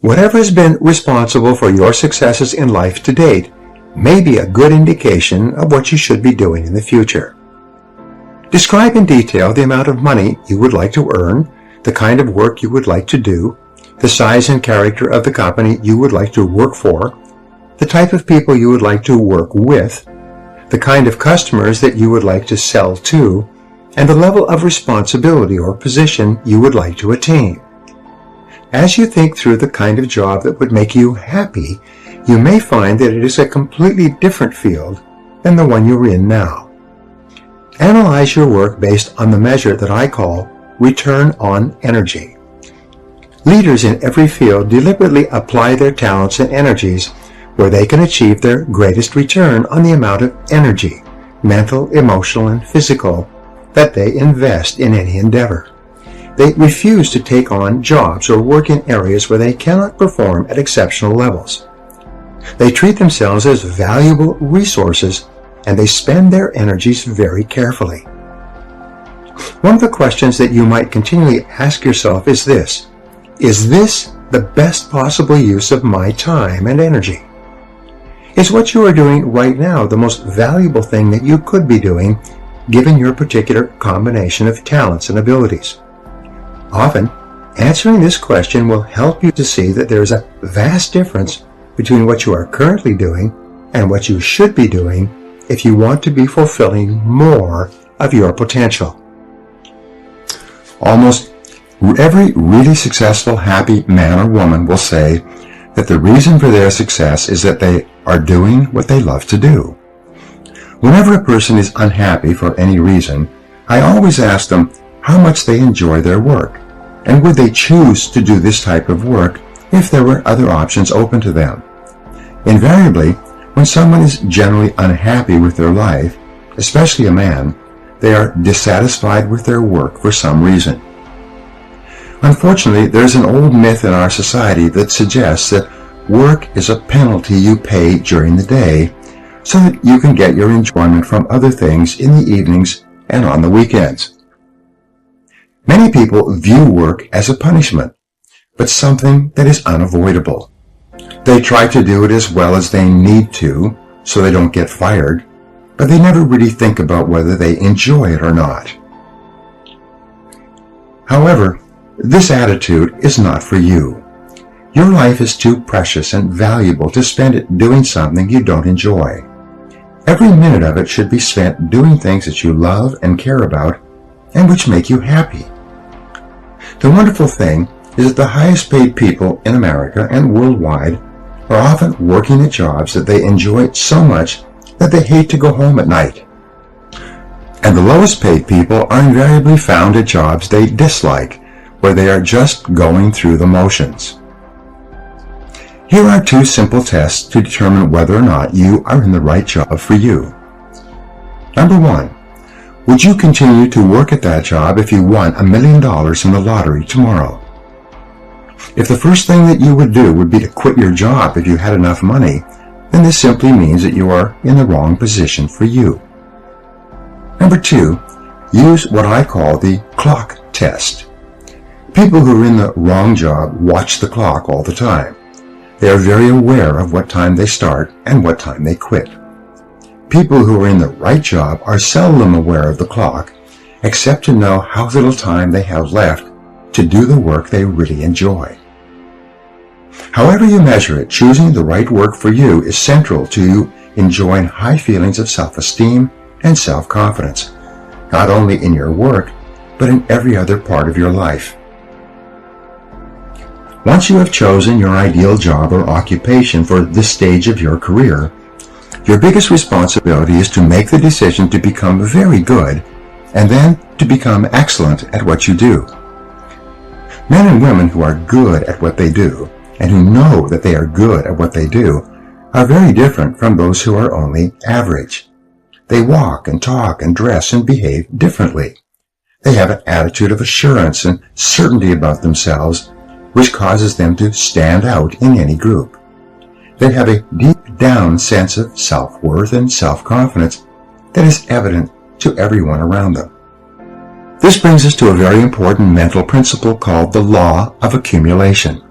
Whatever has been responsible for your successes in life to date may be a good indication of what you should be doing in the future. Describe in detail the amount of money you would like to earn, the kind of work you would like to do, the size and character of the company you would like to work for, the type of people you would like to work with, the kind of customers that you would like to sell to, and the level of responsibility or position you would like to attain. As you think through the kind of job that would make you happy, you may find that it is a completely different field than the one you're in now. Analyze your work based on the measure that I call return on energy. Leaders in every field deliberately apply their talents and energies where they can achieve their greatest return on the amount of energy, mental, emotional, and physical, that they invest in any endeavor. They refuse to take on jobs or work in areas where they cannot perform at exceptional levels. They treat themselves as valuable resources, and they spend their energies very carefully. One of the questions that you might continually ask yourself is this: is this the best possible use of my time and energy? Is what you are doing right now the most valuable thing that you could be doing, given your particular combination of talents and abilities? Often, answering this question will help you to see that there is a vast difference between what you are currently doing and what you should be doing if you want to be fulfilling more of your potential. Almost every really successful, happy man or woman will say that the reason for their success is that they are doing what they love to do. Whenever a person is unhappy for any reason, I always ask them how much they enjoy their work, and would they choose to do this type of work if there were other options open to them. Invariably, when someone is generally unhappy with their life, especially a man, they are dissatisfied with their work for some reason. Unfortunately, there's an old myth in our society that suggests that work is a penalty you pay during the day so that you can get your enjoyment from other things in the evenings and on the weekends. Many people view work as a punishment, but something that is unavoidable. They try to do it as well as they need to so they don't get fired, but they never really think about whether they enjoy it or not. However, this attitude is not for you. Your life is too precious and valuable to spend it doing something you don't enjoy. Every minute of it should be spent doing things that you love and care about and which make you happy. The wonderful thing is that the highest paid people in America and worldwide are often working at jobs that they enjoy so much that they hate to go home at night. And the lowest paid people are invariably found at jobs they dislike, where they are just going through the motions. Here are two simple tests to determine whether or not you are in the right job for you. Number 1. Would you continue to work at that job if you won $1 million in the lottery tomorrow? If the first thing that you would do would be to quit your job if you had enough money, then this simply means that you are in the wrong position for you. Number 2, use what I call the clock test. People who are in the wrong job watch the clock all the time. They are very aware of what time they start and what time they quit. People who are in the right job are seldom aware of the clock, except to know how little time they have left to do the work they really enjoy. However you measure it, choosing the right work for you is central to you enjoying high feelings of self-esteem and self-confidence, not only in your work, but in every other part of your life. Once you have chosen your ideal job or occupation for this stage of your career, your biggest responsibility is to make the decision to become very good and then to become excellent at what you do. Men and women who are good at what they do and who know that they are good at what they do are very different from those who are only average. They walk and talk and dress and behave differently. They have an attitude of assurance and certainty about themselves, which causes them to stand out in any group. They have a deep down sense of self-worth and self-confidence that is evident to everyone around them. This brings us to a very important mental principle called the law of accumulation.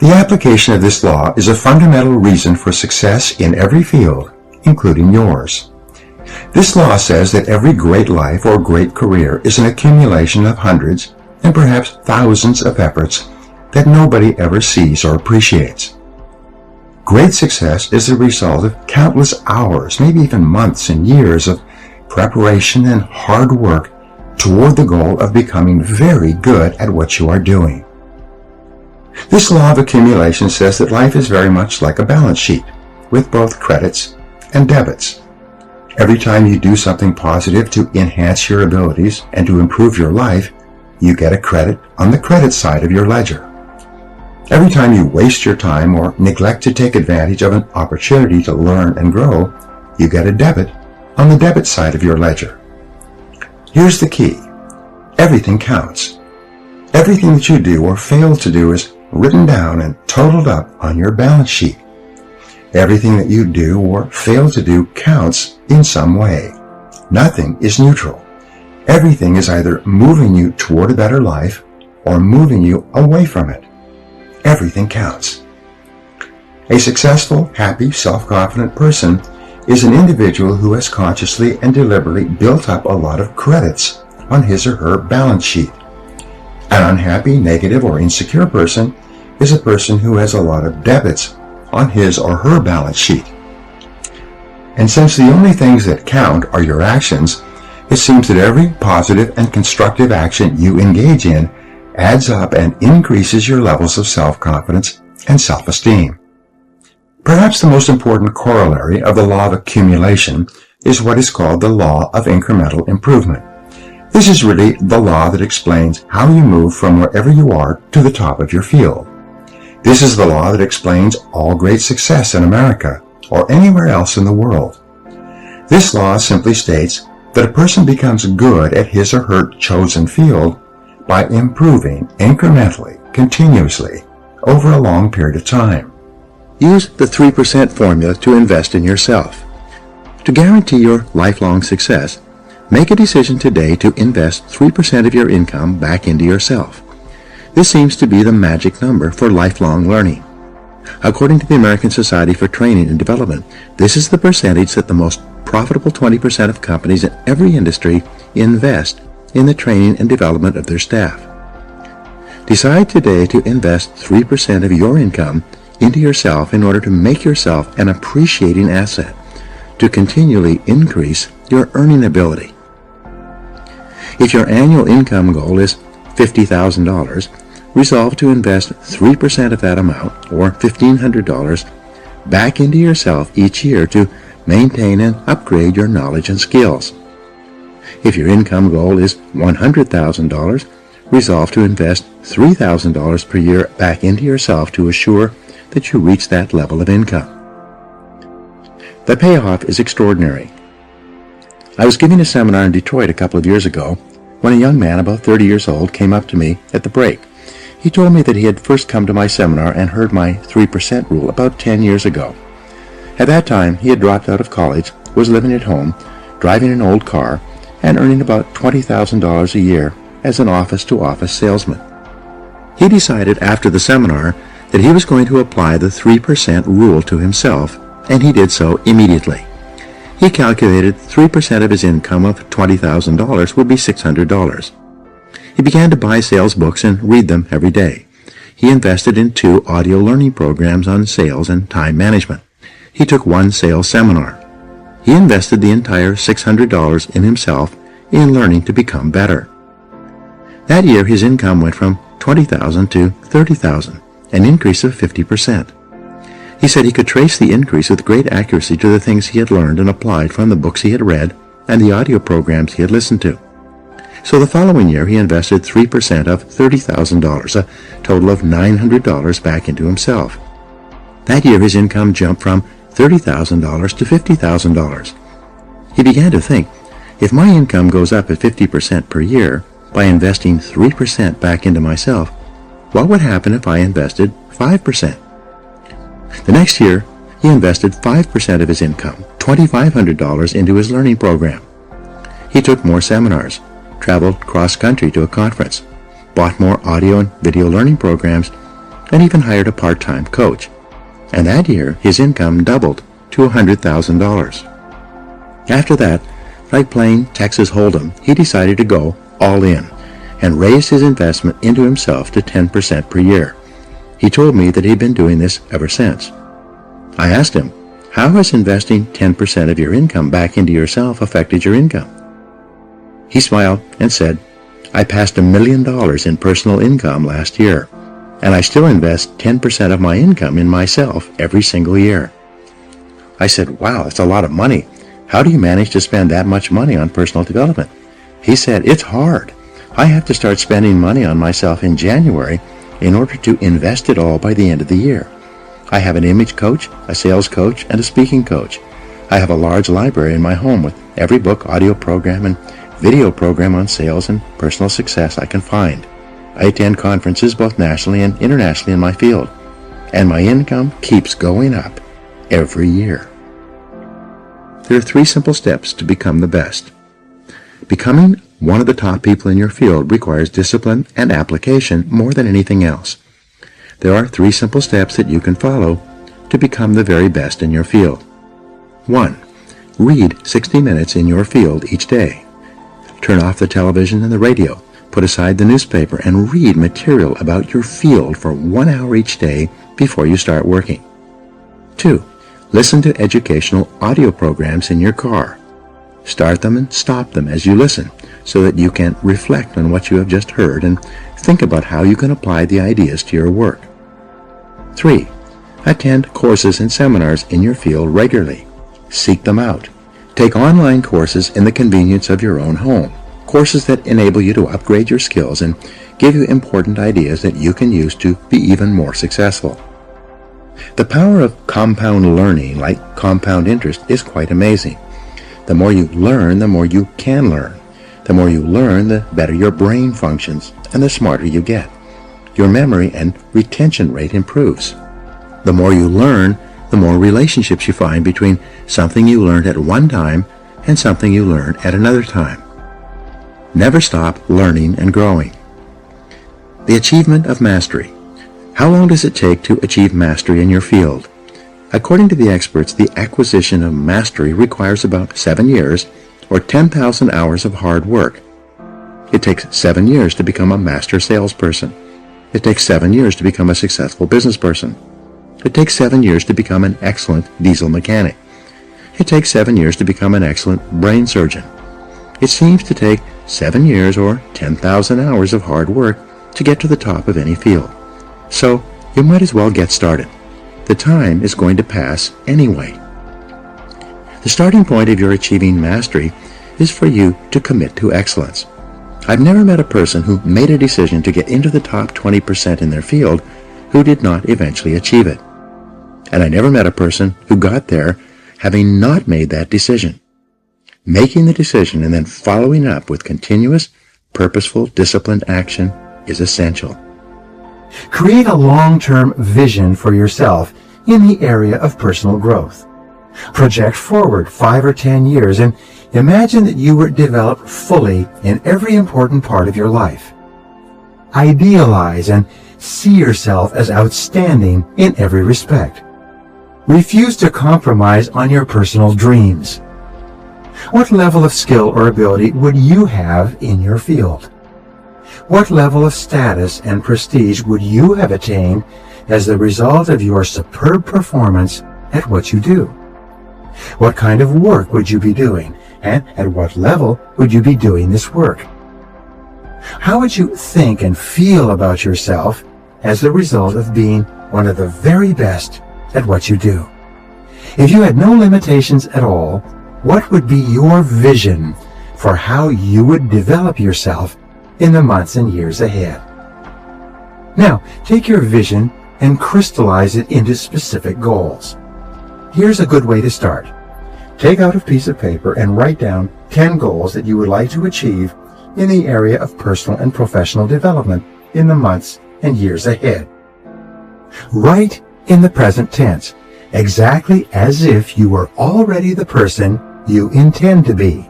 The application of this law is a fundamental reason for success in every field, including yours. This law says that every great life or great career is an accumulation of hundreds and perhaps thousands of efforts that nobody ever sees or appreciates. Great success is the result of countless hours, maybe even months and years of preparation and hard work toward the goal of becoming very good at what you are doing. This law of accumulation says that life is very much like a balance sheet, with both credits and debits. Every time you do something positive to enhance your abilities and to improve your life, you get a credit on the credit side of your ledger. Every time you waste your time or neglect to take advantage of an opportunity to learn and grow, you get a debit on the debit side of your ledger. Here's the key. Everything counts. Everything that you do or fail to do is written down and totaled up on your balance sheet. Everything that you do or fail to do counts in some way. Nothing is neutral. Everything is either moving you toward a better life or moving you away from it. Everything counts. A successful, happy, self-confident person is an individual who has consciously and deliberately built up a lot of credits on his or her balance sheet. An unhappy, negative, or insecure person is a person who has a lot of debits on his or her balance sheet. And since the only things that count are your actions, it seems that every positive and constructive action you engage in adds up and increases your levels of self-confidence and self-esteem. Perhaps the most important corollary of the law of accumulation is what is called the law of incremental improvement. This is really the law that explains how you move from wherever you are to the top of your field. This is the law that explains all great success in America or anywhere else in the world. This law simply states that a person becomes good at his or her chosen field by improving incrementally, continuously, over a long period of time. Use the 3% formula to invest in yourself. To guarantee your lifelong success, make a decision today to invest 3% of your income back into yourself. This seems to be the magic number for lifelong learning. According to the American Society for Training and Development, this is the percentage that the most profitable 20% of companies in every industry invest in the training and development of their staff. Decide today to invest 3% of your income into yourself in order to make yourself an appreciating asset, to continually increase your earning ability. If your annual income goal is $50,000, resolve to invest 3% of that amount, or $1,500, back into yourself each year to maintain and upgrade your knowledge and skills. If your income goal is $100,000, resolve to invest $3,000 per year back into yourself to assure that you reach that level of income. The payoff is extraordinary. I was giving a seminar in Detroit a couple of years ago when a young man about 30 years old came up to me at the break. He told me that he had first come to my seminar and heard my 3% rule about 10 years ago. At that time, he had dropped out of college, was living at home, driving an old car, and earning about $20,000 a year as an office-to-office salesman. He decided after the seminar that he was going to apply the 3% rule to himself, and he did so immediately. He calculated 3% of his income of $20,000 would be $600. He began to buy sales books and read them every day. He invested in 2 audio learning programs on sales and time management. He took 1 sales seminar. He invested the entire $600 in himself in learning to become better. That year his income went from $20,000 to $30,000, an increase of 50%. He said he could trace the increase with great accuracy to the things he had learned and applied from the books he had read and the audio programs he had listened to. So the following year he invested 3% of $30,000, a total of $900 back into himself. That year his income jumped from $30,000 to $50,000. He began to think, if my income goes up at 50% per year by investing 3% back into myself, what would happen if I invested 5%? The next year, he invested 5% of his income, $2,500, into his learning program. He took more seminars, traveled cross-country to a conference, bought more audio and video learning programs, and even hired a part-time coach. And that year, his income doubled to $100,000. After that, like playing Texas Hold'em, he decided to go all in and raised his investment into himself to 10% per year. He told me that he'd been doing this ever since. I asked him, how has investing 10% of your income back into yourself affected your income? He smiled and said, I passed $1 million in personal income last year, and I still invest 10% of my income in myself every single year. I said, wow, that's a lot of money. How do you manage to spend that much money on personal development? He said, it's hard. I have to start spending money on myself in January in order to invest it all by the end of the year. I have an image coach, a sales coach, and a speaking coach. I have a large library in my home with every book, audio program, and video program on sales and personal success I can find. I attend conferences both nationally and internationally in my field, and my income keeps going up every year. There are 3 simple steps to become the best. Becoming one of the top people in your field requires discipline and application more than anything else. There are 3 simple steps that you can follow to become the very best in your field. 1. Read 60 minutes in your field each day. Turn off the television and the radio. Put aside the newspaper and read material about your field for 1 hour each day before you start working. 2. Listen to educational audio programs in your car. Start them and stop them as you listen so that you can reflect on what you have just heard and think about how you can apply the ideas to your work. 3. Attend courses and seminars in your field regularly. Seek them out. Take online courses in the convenience of your own home. Courses that enable you to upgrade your skills and give you important ideas that you can use to be even more successful. The power of compound learning, like compound interest, is quite amazing. The more you learn, the more you can learn. The more you learn, the better your brain functions and the smarter you get. Your memory and retention rate improves. The more you learn, the more relationships you find between something you learned at one time and something you learned at another time. Never stop learning and growing. The achievement of mastery. How long does it take to achieve mastery in your field? According to the experts, the acquisition of mastery requires about 7 years or 10,000 hours of hard work. It takes 7 years to become a master salesperson. It takes 7 years to become a successful business person. It takes 7 years to become an excellent diesel mechanic. It takes 7 years to become an excellent brain surgeon. It seems to take 7 years or 10,000 hours of hard work to get to the top of any field. So you might as well get started. The time is going to pass anyway. The starting point of your achieving mastery is for you to commit to excellence. I've never met a person who made a decision to get into the top 20% in their field who did not eventually achieve it. And I never met a person who got there having not made that decision. Making the decision and then following up with continuous, purposeful, disciplined action is essential. Create a long-term vision for yourself in the area of personal growth. Project forward 5 or 10 years and imagine that you were developed fully in every important part of your life. Idealize and see yourself as outstanding in every respect. Refuse to compromise on your personal dreams. What level of skill or ability would you have in your field? What level of status and prestige would you have attained as the result of your superb performance at what you do? What kind of work would you be doing, and at what level would you be doing this work? How would you think and feel about yourself as the result of being one of the very best at what you do? If you had no limitations at all, what would be your vision for how you would develop yourself in the months and years ahead? Now, take your vision and crystallize it into specific goals. Here's a good way to start. Take out a piece of paper and write down 10 goals that you would like to achieve in the area of personal and professional development in the months and years ahead. Write in the present tense, exactly as if you were already the person you intend to be.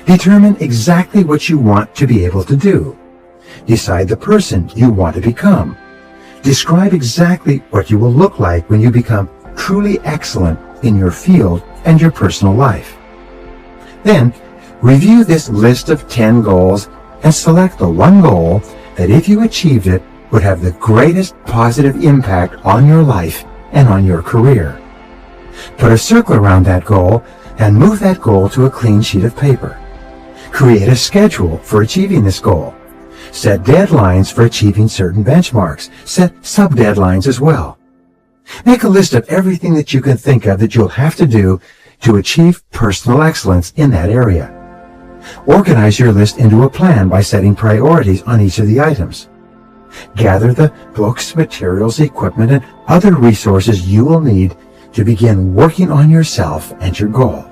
Determine exactly what you want to be able to do. Decide the person you want to become. Describe exactly what you will look like when you become truly excellent in your field and your personal life. Then, review this list of 10 goals and select the one goal that, if you achieved it, would have the greatest positive impact on your life and on your career. Put a circle around that goal and move that goal to a clean sheet of paper. Create a schedule for achieving this goal. Set deadlines for achieving certain benchmarks. Set sub-deadlines as well. Make a list of everything that you can think of that you'll have to do to achieve personal excellence in that area. Organize your list into a plan by setting priorities on each of the items. Gather the books, materials, equipment, and other resources you will need to begin working on yourself and your goal.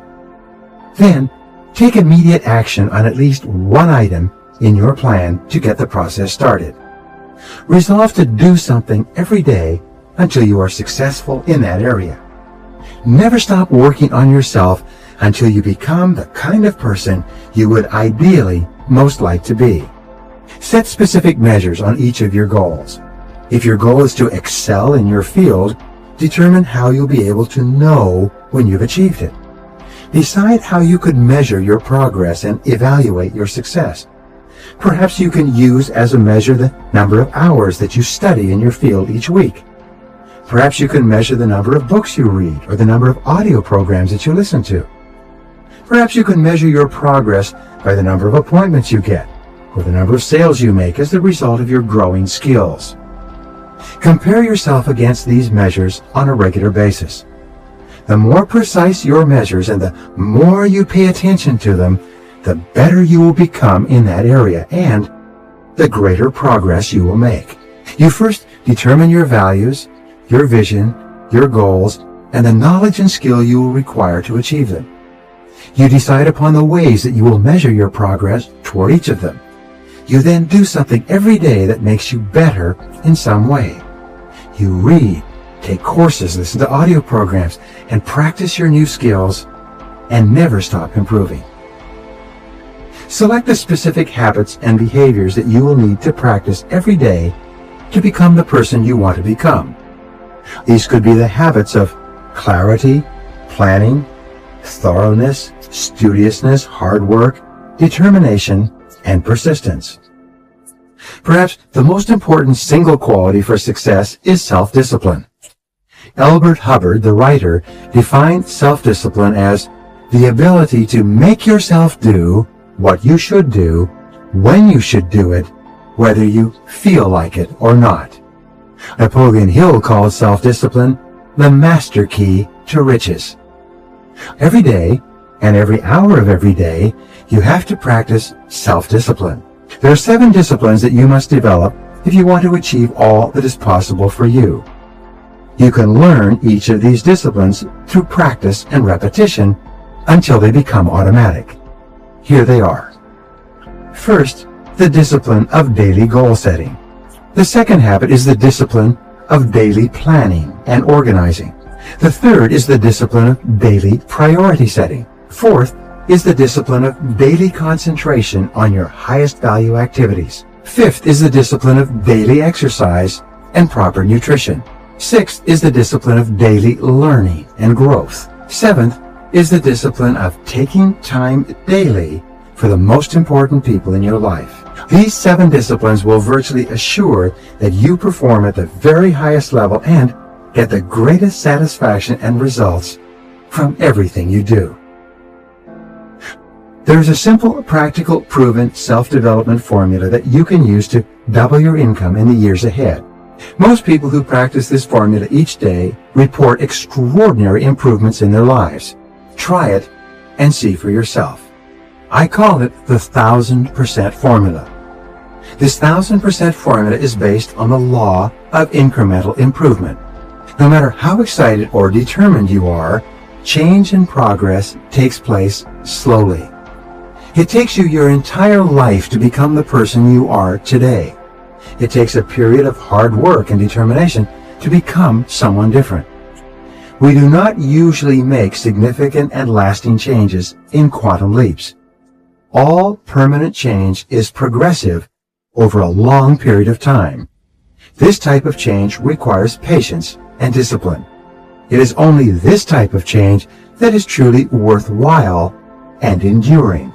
Then, take immediate action on at least one item in your plan to get the process started. Resolve to do something every day until you are successful in that area. Never stop working on yourself until you become the kind of person you would ideally most like to be. Set specific measures on each of your goals. If your goal is to excel in your field, determine how you'll be able to know when you've achieved it. Decide how you could measure your progress and evaluate your success. Perhaps you can use as a measure the number of hours that you study in your field each week. Perhaps you can measure the number of books you read or the number of audio programs that you listen to. Perhaps you can measure your progress by the number of appointments you get or the number of sales you make as the result of your growing skills. Compare yourself against these measures on a regular basis. The more precise your measures and the more you pay attention to them, the better you will become in that area and the greater progress you will make. You first determine your values, your vision, your goals, and the knowledge and skill you will require to achieve them. You decide upon the ways that you will measure your progress toward each of them. You then do something every day that makes you better in some way. You read, take courses, listen to audio programs, and practice your new skills, and never stop improving. Select the specific habits and behaviors that you will need to practice every day to become the person you want to become. These could be the habits of clarity, planning, thoroughness, studiousness, hard work, determination, and persistence. Perhaps the most important single quality for success is self-discipline. Albert Hubbard, the writer, defined self-discipline as the ability to make yourself do what you should do, when you should do it, whether you feel like it or not. Napoleon Hill called self-discipline the master key to riches. Every day, and every hour of every day, you have to practice self-discipline. There are 7 disciplines that you must develop if you want to achieve all that is possible for you. You can learn each of these disciplines through practice and repetition until they become automatic. Here they are. First, the discipline of daily goal setting. The second habit is the discipline of daily planning and organizing. The third is the discipline of daily priority setting. Fourth is the discipline of daily concentration on your highest value activities. Fifth is the discipline of daily exercise and proper nutrition. Sixth is the discipline of daily learning and growth. Seventh is the discipline of taking time daily for the most important people in your life. These 7 disciplines will virtually assure that you perform at the very highest level and get the greatest satisfaction and results from everything you do. There is a simple, practical, proven self-development formula that you can use to double your income in the years ahead. Most people who practice this formula each day report extraordinary improvements in their lives. Try it and see for yourself. I call it the 1000% formula. This 1000% formula is based on the law of incremental improvement. No matter how excited or determined you are, change and progress takes place slowly. It takes you your entire life to become the person you are today. It takes a period of hard work and determination to become someone different. We do not usually make significant and lasting changes in quantum leaps. All permanent change is progressive over a long period of time. This type of change requires patience and discipline. It is only this type of change that is truly worthwhile and enduring.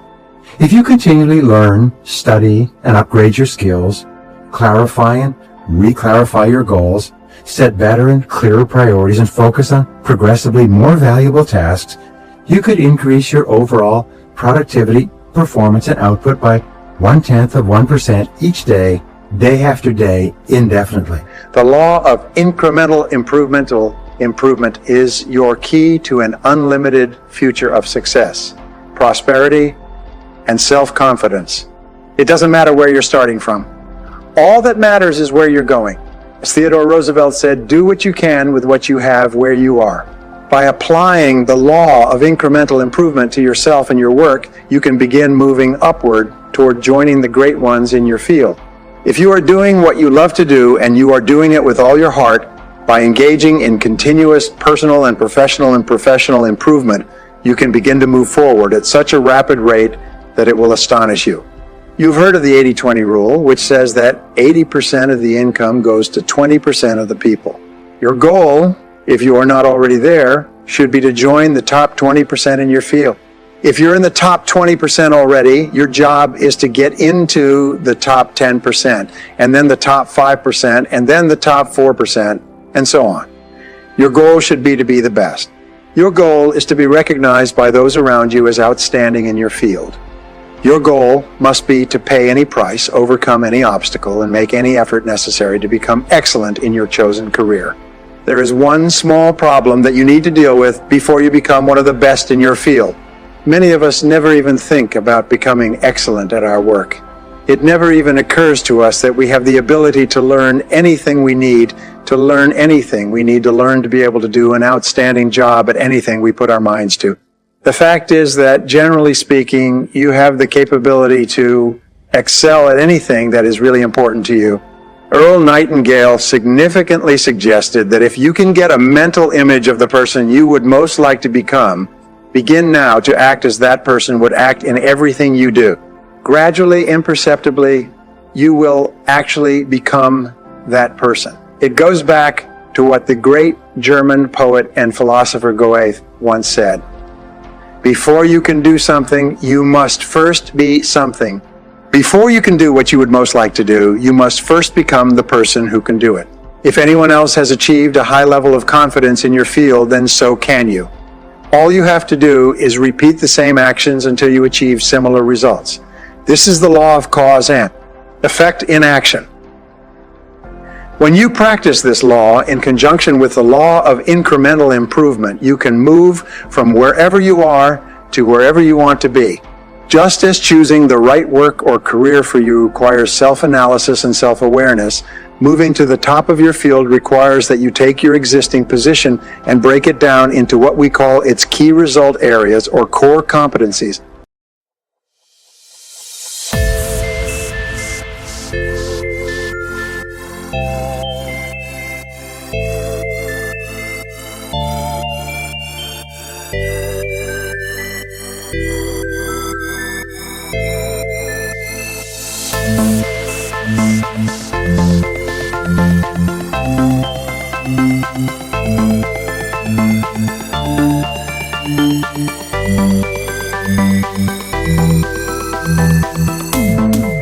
If you continually learn, study, and upgrade your skills, clarify and re-clarify your goals, set better and clearer priorities, and focus on progressively more valuable tasks, you could increase your overall productivity, performance, and output by 0.1% each day, day after day, indefinitely. The law of incremental improvement is your key to an unlimited future of success, prosperity, and self-confidence. It doesn't matter where you're starting from. All that matters is where you're going. As Theodore Roosevelt said, do what you can with what you have where you are. By applying the law of incremental improvement to yourself and your work, you can begin moving upward toward joining the great ones in your field. If you are doing what you love to do, and you are doing it with all your heart, by engaging in continuous personal and professional improvement, you can begin to move forward at such a rapid rate that it will astonish you. You've heard of the 80-20 rule, which says that 80% of the income goes to 20% of the people. Your goal, if you are not already there, should be to join the top 20% in your field. If you're in the top 20% already, your job is to get into the top 10%, and then the top 5%, and then the top 4%, and so on. Your goal should be to be the best. Your goal is to be recognized by those around you as outstanding in your field. Your goal must be to pay any price, overcome any obstacle, and make any effort necessary to become excellent in your chosen career. There is one small problem that you need to deal with before you become one of the best in your field. Many of us never even think about becoming excellent at our work. It never even occurs to us that we have the ability to learn anything we need to learn anything we need to learn to be able to do an outstanding job at anything we put our minds to. The fact is that, generally speaking, you have the capability to excel at anything that is really important to you. Earl Nightingale significantly suggested that if you can get a mental image of the person you would most like to become, begin now to act as that person would act in everything you do. Gradually, imperceptibly, you will actually become that person. It goes back to what the great German poet and philosopher Goethe once said. Before you can do something, you must first be something. Before you can do what you would most like to do, you must first become the person who can do it. If anyone else has achieved a high level of confidence in your field, then so can you. All you have to do is repeat the same actions until you achieve similar results. This is the law of cause and effect in action. When you practice this law in conjunction with the law of incremental improvement, you can move from wherever you are to wherever you want to be. Just as choosing the right work or career for you requires self-analysis and self-awareness, moving to the top of your field requires that you take your existing position and break it down into what we call its key result areas or core competencies. Thank you.